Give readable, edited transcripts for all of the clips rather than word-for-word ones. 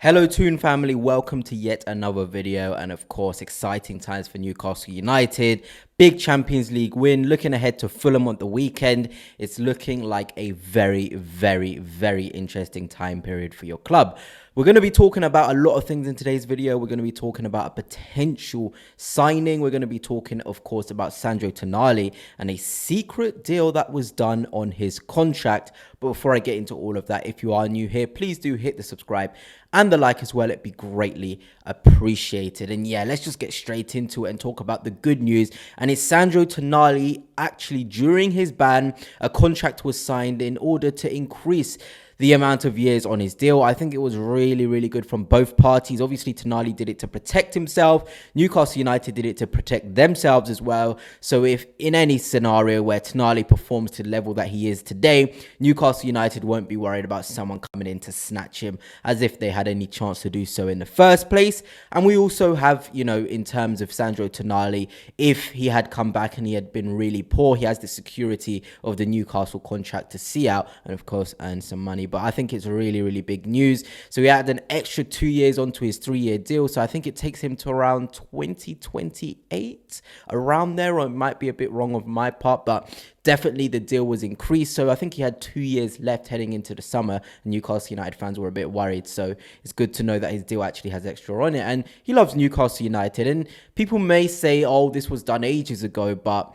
Hello Toon family, welcome to yet another video, and of course exciting times for Newcastle United. Big Champions League win, looking ahead to Fulham on the weekend. It's looking like a very interesting time period for your club. We're going to be talking about a lot of things in today's video. We're going to be talking about a potential signing. We're going to be talking, of course, about Sandro Tonali and a secret deal that was done on his contract. But before I get into all of that, if you are new here, please do hit the subscribe and the like as well. It'd be greatly appreciated. And yeah, let's just get straight into it and talk about the good news. And it's Sandro Tonali. Actually, during his ban, a contract was signed in order to increase the amount of years on his deal. I think it was really good from both parties. Obviously, Tonali did it to protect himself. Newcastle United did it to protect themselves as well. So if in any scenario where Tonali performs to the level that he is today, Newcastle United won't be worried about someone coming in to snatch him as if they had any chance to do so in the first place. And we also have, you know, in terms of Sandro Tonali, if he had come back and he had been really poor, he has the security of the Newcastle contract to see out and of course earn some money. But I think it's really big news. So he had an extra 2 years onto his 3-year deal. So I think it takes him to around 2028, around there, or it might be a bit wrong of my part, but definitely the deal was increased. So I think he had 2 years left heading into the summer, and Newcastle United fans were a bit worried. So it's good to know that his deal actually has extra on it, and he loves Newcastle United. And people may say, oh, this was done ages ago, but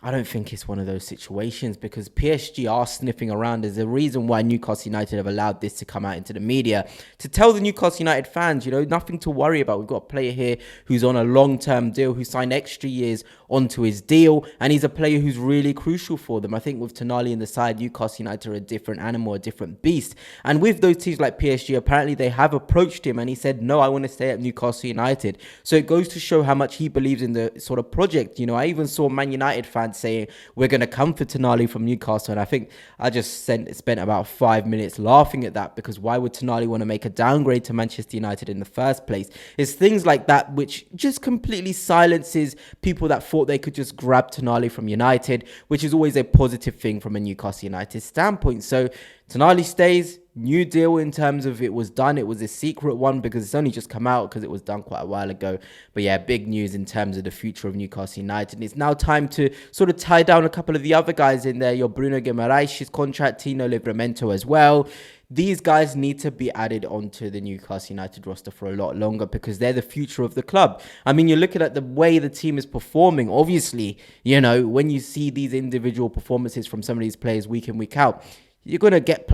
I don't think it's one of those situations, because PSG are sniffing around. There's a reason why Newcastle United have allowed this to come out into the media, to tell the Newcastle United fans, you know, nothing to worry about. We've got a player here who's on a long-term deal, who signed extra years onto his deal, and he's a player who's really crucial for them. I think with Tonali in the side, Newcastle United are a different animal, a different beast. And with those teams like PSG, apparently they have approached him and he said, no, I want to stay at Newcastle United. So it goes to show how much he believes in the sort of project. You know, I even saw Man United fans saying, we're going to come for Tonali from Newcastle. And I think I just spent about 5 minutes laughing at that, because why would Tonali want to make a downgrade to Manchester United in the first place? It's things like that which just completely silences people that thought they could just grab Tonali from United, which is always a positive thing from a Newcastle United standpoint. So Tonali stays. New deal in terms of it was done. It was a secret one because it's only just come out, because it was done quite a while ago. But yeah, big news in terms of the future of Newcastle United. And it's now time to sort of tie down a couple of the other guys in there. Your Bruno Guimaraes' contract, Tino Livramento as well. These guys need to be added onto the Newcastle United roster for a lot longer, because they're the future of the club. I mean, you're looking at the way the team is performing. Obviously, you know, when you see these individual performances from some of these players week in, week out, you're going to get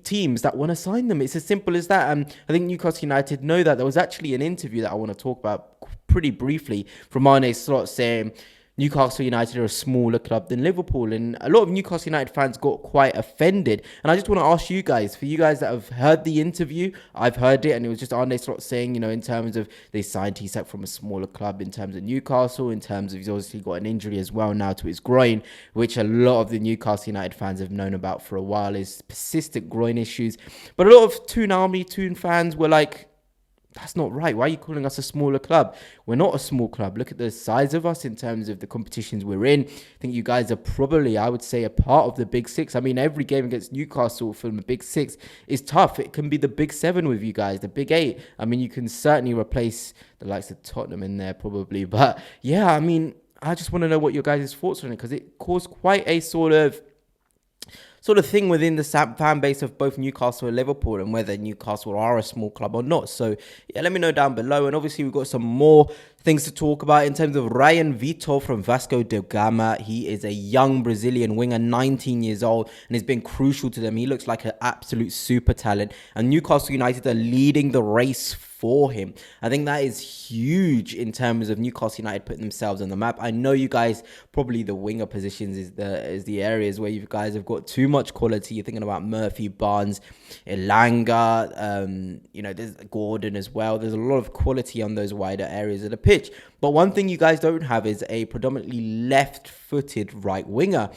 teams that want to sign them. It's as simple as that. And I think Newcastle United know that. There was actually an interview that I want to talk about pretty briefly from Arne Slot saying Newcastle United are a smaller club than Liverpool. And a lot of Newcastle United fans got quite offended. And I just want to ask you guys, for you guys that have heard the interview, I've heard it, and it was just Arne Slot saying, you know, in terms of they signed Isak from a smaller club, in terms of Newcastle, in terms of he's obviously got an injury as well now to his groin, which a lot of the Newcastle United fans have known about for a while, is persistent groin issues. But a lot of Toon fans were like, that's not right. Why are you calling us a smaller club? We're not a small club. Look at the size of us in terms of the competitions we're in. I think you guys are probably, I would say, a part of the Big Six. I mean, every game against Newcastle from the Big Six is tough. It can be the Big Seven with you guys, the Big Eight. I mean, you can certainly replace the likes of Tottenham in there probably. But yeah, I mean, I just want to know what your guys' thoughts on it, because it caused quite a sort of thing within the fan base of both Newcastle and Liverpool, and whether Newcastle are a small club or not. So yeah, let me know down below. And obviously we've got some more things to talk about in terms of Ryan Vitor from Vasco da Gama. He is a young Brazilian winger, 19 years old, and has been crucial to them. He looks like an absolute super talent, and Newcastle United are leading the race for him. I think that is huge in terms of Newcastle United putting themselves on the map. I know you guys, probably the winger positions is the areas where you guys have got too much quality. You're thinking about Murphy, Barnes, Elanga, you know, there's Gordon as well. There's a lot of quality on those wider areas of the pitch. But one thing you guys don't have is a predominantly left-footed right winger.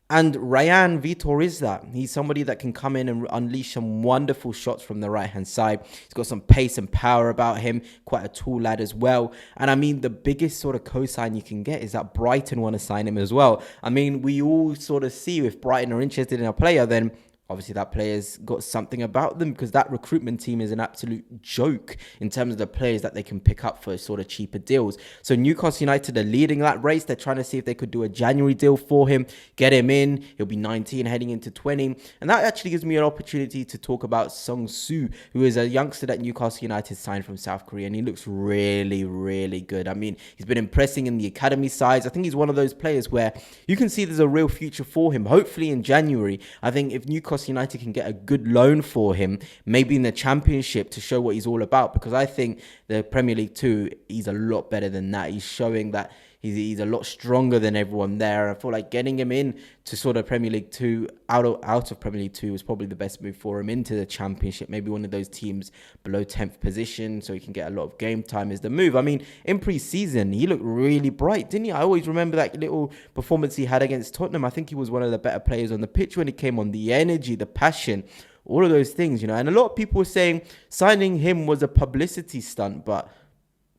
And Ryan Vitor is that. He's somebody that can come in and unleash some wonderful shots from the right-hand side. He's got some pace and power about him. Quite a tall lad as well. And I mean, the biggest sort of cosign you can get is that Brighton want to sign him as well. I mean, we all sort of see if Brighton are interested in a player, then obviously that player's got something about them, because that recruitment team is an absolute joke in terms of the players that they can pick up for sort of cheaper deals. So Newcastle United are leading that race. They're trying to see if they could do a January deal for him, get him in. He'll be 19 heading into 20. And that actually gives me an opportunity to talk about Sung-Soo, who is a youngster that Newcastle United signed from South Korea, and he looks really, really good. I mean, he's been impressing in the academy sides. I think he's one of those players where you can see there's a real future for him. Hopefully in January, I think if Newcastle United can get a good loan for him, maybe in the Championship, to show what he's all about, because I think the Premier League 2, he's a lot better than that. He's showing that he's a lot stronger than everyone there. I feel like getting him in to sort of Premier League 2, out of Premier League 2, was probably the best move for him into the Championship. Maybe one of those teams below 10th position, so he can get a lot of game time is the move. I mean, in pre-season, he looked really bright, didn't he? I always remember that little performance he had against Tottenham. I think he was one of the better players on the pitch when he came on. The energy, the passion, all of those things, you know. And a lot of people were saying signing him was a publicity stunt, but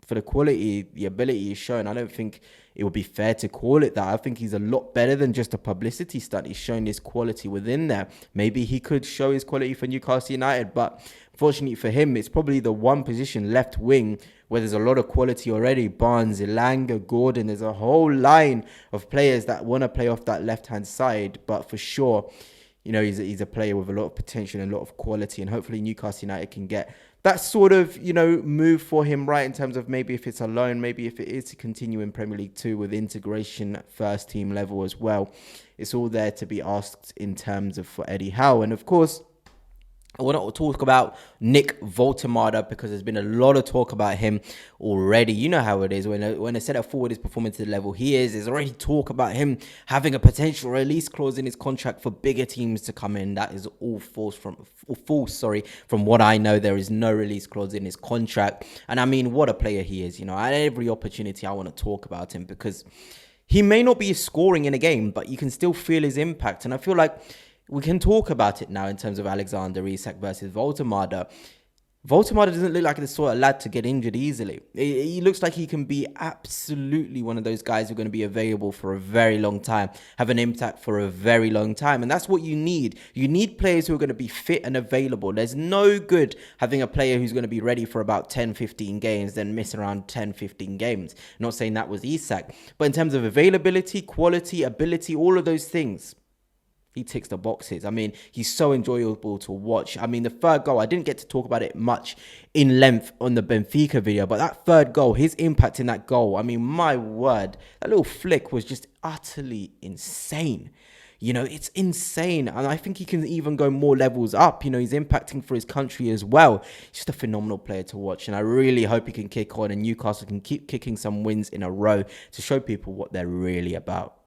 for the quality, the ability he's shown, I don't think it would be fair to call it that. I think he's a lot better than just a publicity stunt. He's shown his quality within there. Maybe he could show his quality for Newcastle United, but fortunately for him, it's probably the one position, left wing, where there's a lot of quality already. Barnes, Elanga, Gordon, there's a whole line of players that want to play off that left-hand side, but for sure, you know, he's a player with a lot of potential and a lot of quality, and hopefully Newcastle United can get that sort of, you know, move for him, right, in terms of maybe if it's a loan, maybe if it is to continue in Premier League 2 with integration at first team level as well. It's all there to be asked in terms of for Eddie Howe. And of course, I want to talk about Nick Voltemada, because there's been a lot of talk about him already. You know how it is when a centre forward is performing to the level he is. There's already talk about him having a potential release clause in his contract for bigger teams to come in. That is all false. From what I know, there is no release clause in his contract. And I mean, what a player he is. You know, at every opportunity I want to talk about him, because he may not be scoring in a game, but you can still feel his impact. And I feel like we can talk about it now in terms of Alexander Isak versus Voltemada. Voltemada doesn't look like the sort of lad to get injured easily. He looks like he can be absolutely one of those guys who are going to be available for a very long time, have an impact for a very long time. And that's what you need. You need players who are going to be fit and available. There's no good having a player who's going to be ready for about 10, 15 games, then miss around 10, 15 games. Not saying that was Isak. But in terms of availability, quality, ability, all of those things, he ticks the boxes. I mean, he's so enjoyable to watch. I mean, the third goal, I didn't get to talk about it much in length on the Benfica video, but that third goal, his impact in that goal, I mean, my word, that little flick was just utterly insane. You know, it's insane. And I think he can even go more levels up. You know, he's impacting for his country as well. He's just a phenomenal player to watch. And I really hope he can kick on and Newcastle can keep kicking some wins in a row to show people what they're really about.